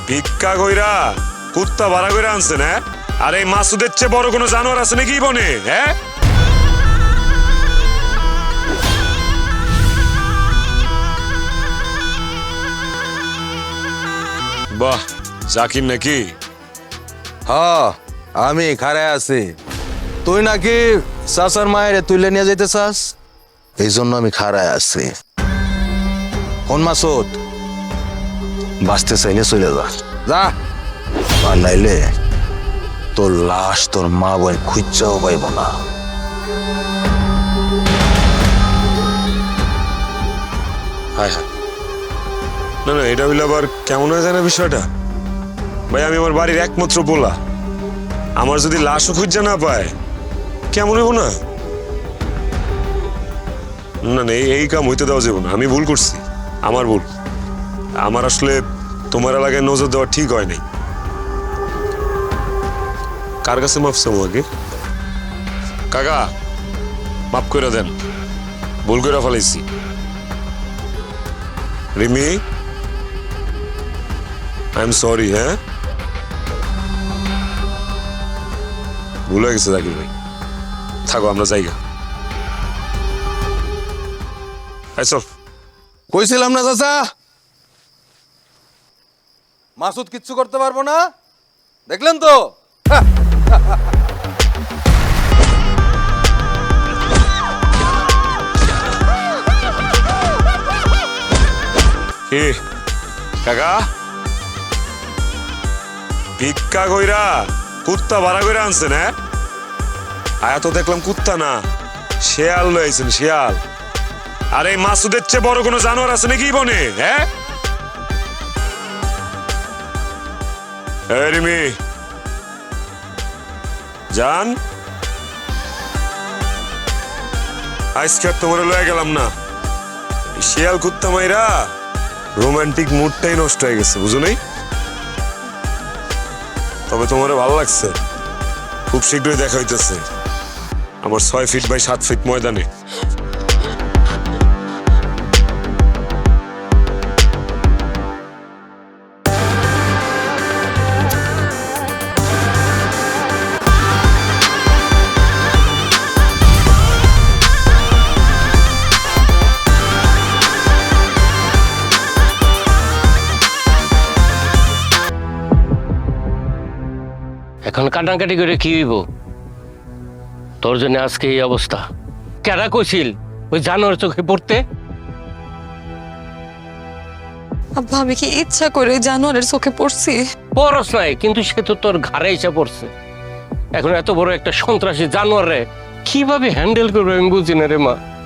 ভিক্ষা কইরা কুত্তা ভাড়া কইরা আনছেন হ্যাঁ? আর এই মাসুদের চেয়ে বড় কোনো জানোয়ার আছে নাকি বনে? হ্যাঁ, বাহ, জাকির নাকি? হ্যাঁ আমি খাড়ায় আছি। তুই নাকি চাচার মায়ের তুলে নিয়ে যেতে চাস, এই জন্য আমি খাড়ায় আছি। কোন মাসুদ, বাঁচতে চাইলে চলে যা, যা। আর নাইলে তোর লাশ তোর মা বোন খুঁজাও পাইব না। হায় হায়, না না, এটা হইলে আবার কেমন হয়ে যায় না বিষয়টা? ভাই আমি আমার বাড়ির একমাত্র পোলা, আমার যদি লাশও খুঁজা না পায় কেমন হইব না? না না, এই কাম হইতে দেওয়া যাবে না। আমি ভুল করছি, আমার ভুল। আমার আসলে তোমার এলাকায় নজর দেওয়া ঠিক হয় নাই। কার কাছে মাফ চাবো আগে? কাকা মাফ করে দেন, ভুল করে ফেলাইছি। Rimi, I am sorry. হ্যাঁ, ভুল হয়ে গেছে জাকির ভাই, থাকো আমরা জায়গা। চল। কইছিলাম না চাচা, মাসুদ কিচ্ছু করতে পারবো না, দেখলেন তো? কি কাকা, ভিক্ষা কইরা কুত্তা ভাড়া কইরা আনছেন? হ্যাঁ, আয়া তো দেখলাম কুত্তা না, শেয়াল লইছেন, শেয়াল। আর এই মাসুদের চেয়ে বড় কোনো জানোয়ার আছে নাকি বনে? হ্যাঁ, রিমি জান, আজকে তোমার লয়ে গেলাম না। শিয়াল কুত্তা মাইরা রোমান্টিক মুডটাই নষ্ট হয়ে গেছে, বুঝো নাই? তবে তোমার ভালো লাগছে, খুব শীঘ্রই দেখা হইতেছে আমার 6 ফিট বাই 7 ফিট ময়দানে। এখন কাটাকাটি করে কি হইব? তোর জন্য আজকে এই অবস্থা। কেডা কইছিল ওই জানোয়ার চোখে পড়তে? আব্বা আমি কি ইচ্ছা করে জানোয়ারের চোখে পড়ছি? পরস নাই, কিন্তু সে তো তোর ঘাড়ে এসে পড়ছে। এখন এত বড় একটা সন্ত্রাসী জানোয়ারে কিভাবে হ্যান্ডেল করবে আমি বুঝি না রে মা।